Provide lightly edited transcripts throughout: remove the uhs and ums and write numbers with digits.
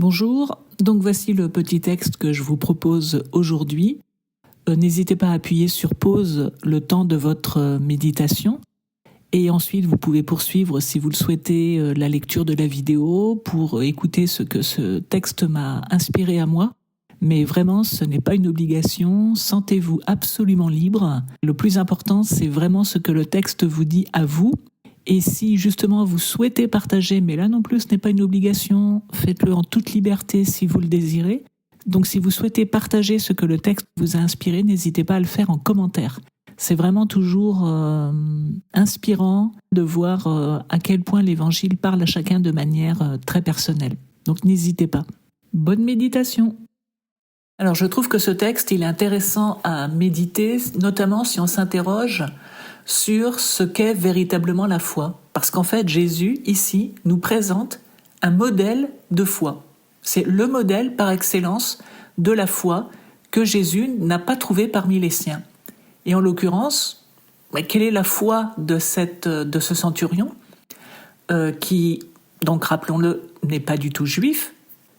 Bonjour, donc voici le petit texte que je vous propose aujourd'hui. N'hésitez pas à appuyer sur pause le temps de votre méditation et ensuite vous pouvez poursuivre si vous le souhaitez la lecture de la vidéo pour écouter ce que ce texte m'a inspiré à moi. Mais vraiment, ce n'est pas une obligation, sentez-vous absolument libre. Le plus important, c'est vraiment ce que le texte vous dit à vous. Et si justement vous souhaitez partager, mais là non plus ce n'est pas une obligation, faites-le en toute liberté si vous le désirez. Donc si vous souhaitez partager ce que le texte vous a inspiré, n'hésitez pas à le faire en commentaire. C'est vraiment toujours inspirant de voir à quel point l'Évangile parle à chacun de manière très personnelle. Donc n'hésitez pas. Bonne méditation. Alors je trouve que ce texte, il est intéressant à méditer, notamment si on s'interroge sur ce qu'est véritablement la foi. Parce qu'en fait, Jésus, ici, nous présente un modèle de foi. C'est le modèle par excellence de la foi que Jésus n'a pas trouvé parmi les siens. Et en l'occurrence, quelle est la foi de ce centurion qui, donc rappelons-le, n'est pas du tout juif,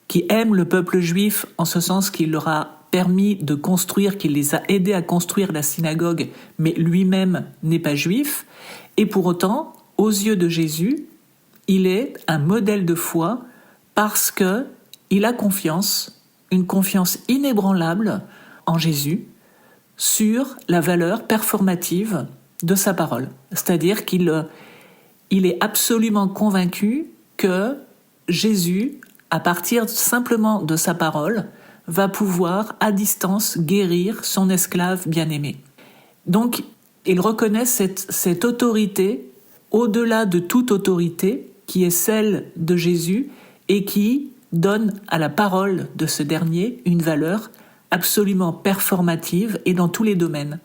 qui aime le peuple juif en ce sens qu'il leur a permis de construire, qu'il les a aidés à construire la synagogue, mais lui-même n'est pas juif, et pour autant, aux yeux de Jésus, il est un modèle de foi parce que il a confiance, une confiance inébranlable en Jésus, sur la valeur performative de sa parole. C'est-à-dire qu'il est absolument convaincu que Jésus, à partir simplement de sa parole, va pouvoir, à distance, guérir son esclave bien-aimé. Donc, il reconnaît cette autorité, au-delà de toute autorité, qui est celle de Jésus, et qui donne à la parole de ce dernier une valeur absolument performative et dans tous les domaines.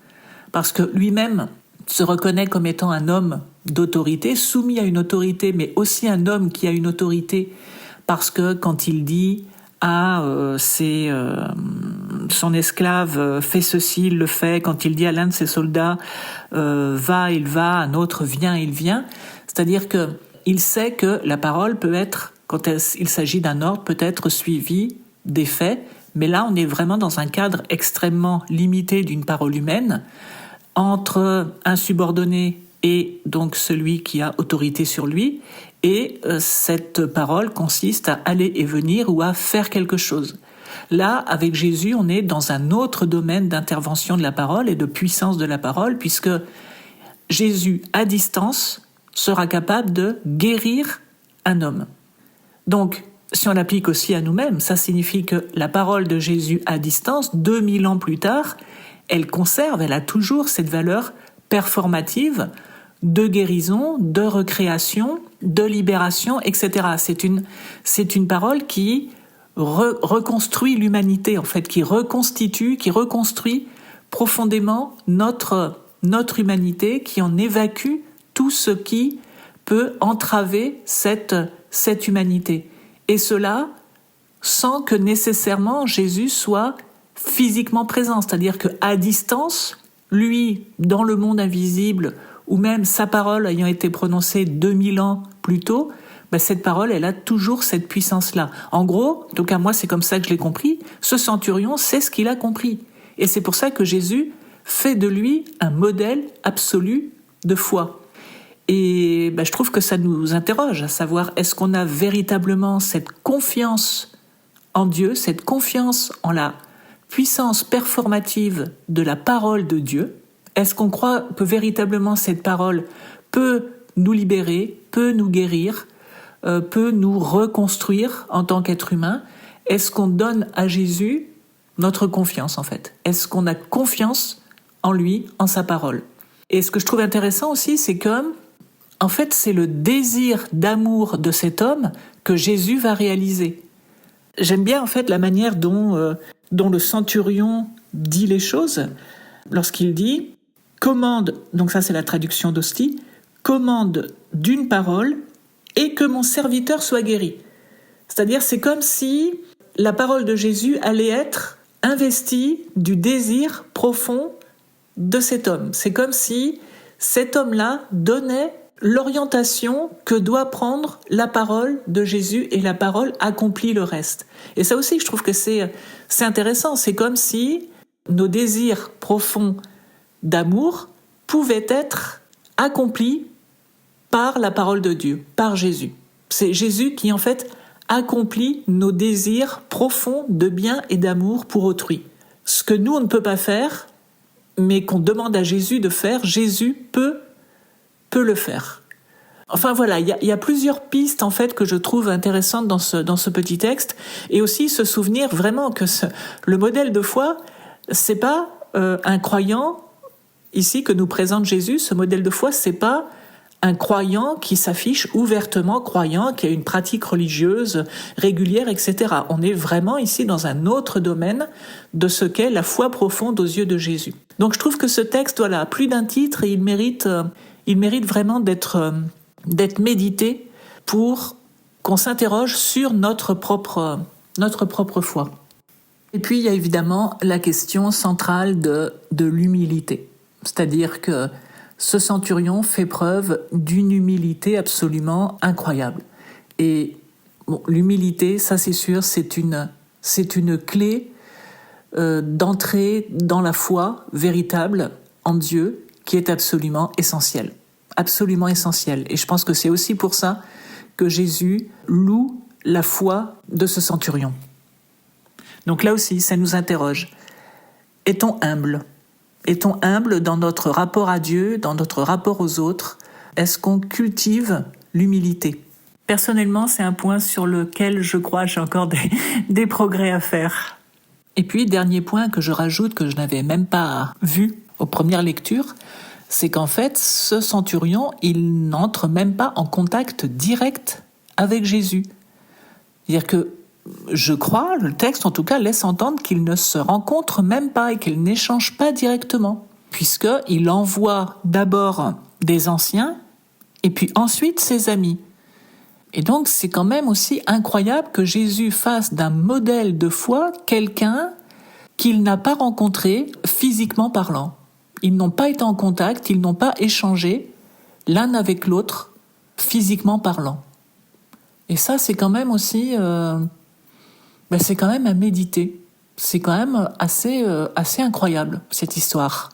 Parce que lui-même se reconnaît comme étant un homme d'autorité, soumis à une autorité, mais aussi un homme qui a une autorité, parce que quand il dit son esclave fais ceci, il le fait. Quand il dit à l'un de ses soldats va, il va, à un autre vient, il vient. C'est-à-dire que il sait que la parole peut être, quand il s'agit d'un ordre, peut être suivie des faits, mais là on est vraiment dans un cadre extrêmement limité d'une parole humaine entre un subordonné et donc celui qui a autorité sur lui. Et cette parole consiste à aller et venir ou à faire quelque chose. Là, avec Jésus, on est dans un autre domaine d'intervention de la parole et de puissance de la parole, puisque Jésus, à distance, sera capable de guérir un homme. Donc, si on l'applique aussi à nous-mêmes, ça signifie que la parole de Jésus à distance, 2000 ans plus tard, elle a toujours cette valeur performative de guérison, de recréation, de libération, etc. C'est une parole qui reconstruit l'humanité, en fait, qui reconstruit profondément notre humanité, qui en évacue tout ce qui peut entraver cette humanité. Et cela sans que nécessairement Jésus soit physiquement présent, c'est-à-dire qu'à distance, lui, dans le monde invisible, ou même sa parole ayant été prononcée 2000 ans plus tôt, cette parole, elle a toujours cette puissance-là. En gros, en tout cas moi c'est comme ça que je l'ai compris, ce centurion c'est ce qu'il a compris. Et c'est pour ça que Jésus fait de lui un modèle absolu de foi. Et je trouve que ça nous interroge, à savoir est-ce qu'on a véritablement cette confiance en Dieu, cette confiance en la puissance performative de la parole de Dieu? Est-ce qu'on croit que véritablement cette parole peut nous libérer, peut nous guérir, peut nous reconstruire en tant qu'être humain? Est-ce qu'on donne à Jésus notre confiance en fait? Est-ce qu'on a confiance en lui, en sa parole? Et ce que je trouve intéressant aussi, c'est que, en fait, c'est le désir d'amour de cet homme que Jésus va réaliser. J'aime bien en fait la manière dont le centurion dit les choses lorsqu'il dit commande, donc ça c'est la traduction d'Ostie, commande d'une parole et que mon serviteur soit guéri. C'est-à-dire c'est comme si la parole de Jésus allait être investie du désir profond de cet homme. C'est comme si cet homme-là donnait l'orientation que doit prendre la parole de Jésus, et la parole accomplit le reste. Et ça aussi, je trouve que c'est intéressant. C'est comme si nos désirs profonds d'amour pouvaient être accomplis par la parole de Dieu, par Jésus. C'est Jésus qui, en fait, accomplit nos désirs profonds de bien et d'amour pour autrui. Ce que nous, on ne peut pas faire, mais qu'on demande à Jésus de faire, Jésus peut le faire. Enfin voilà, il y a plusieurs pistes en fait que je trouve intéressantes dans ce petit texte, et aussi se souvenir vraiment que le modèle de foi, c'est pas un croyant ici que nous présente Jésus. Ce modèle de foi, c'est pas un croyant qui s'affiche ouvertement croyant, qui a une pratique religieuse régulière, etc. On est vraiment ici dans un autre domaine de ce qu'est la foi profonde aux yeux de Jésus. Donc je trouve que ce texte, voilà, a plus d'un titre, et il mérite vraiment d'être médité pour qu'on s'interroge sur notre propre foi. Et puis il y a évidemment la question centrale de l'humilité. C'est-à-dire que ce centurion fait preuve d'une humilité absolument incroyable. Et bon, l'humilité, ça c'est sûr, c'est une clé d'entrée dans la foi véritable en Dieu, qui est absolument essentielle. Absolument essentielle. Et je pense que c'est aussi pour ça que Jésus loue la foi de ce centurion. Donc là aussi, ça nous interroge. Est-on humble ? Est-on humble dans notre rapport à Dieu, dans notre rapport aux autres ? Est-ce qu'on cultive l'humilité ? Personnellement, c'est un point sur lequel je crois j'ai encore des progrès à faire. Et puis, dernier point que je rajoute, que je n'avais même pas vu aux premières lectures, c'est qu'en fait, ce centurion, il n'entre même pas en contact direct avec Jésus. C'est-à-dire que, je crois, le texte en tout cas laisse entendre qu'ils ne se rencontrent même pas et qu'ils n'échangent pas directement, puisqu'il envoie d'abord des anciens et puis ensuite ses amis. Et donc c'est quand même aussi incroyable que Jésus fasse d'un modèle de foi quelqu'un qu'il n'a pas rencontré physiquement parlant. Ils n'ont pas été en contact, ils n'ont pas échangé l'un avec l'autre physiquement parlant. Et ça, c'est quand même aussi... c'est quand même à méditer. C'est quand même assez incroyable, cette histoire.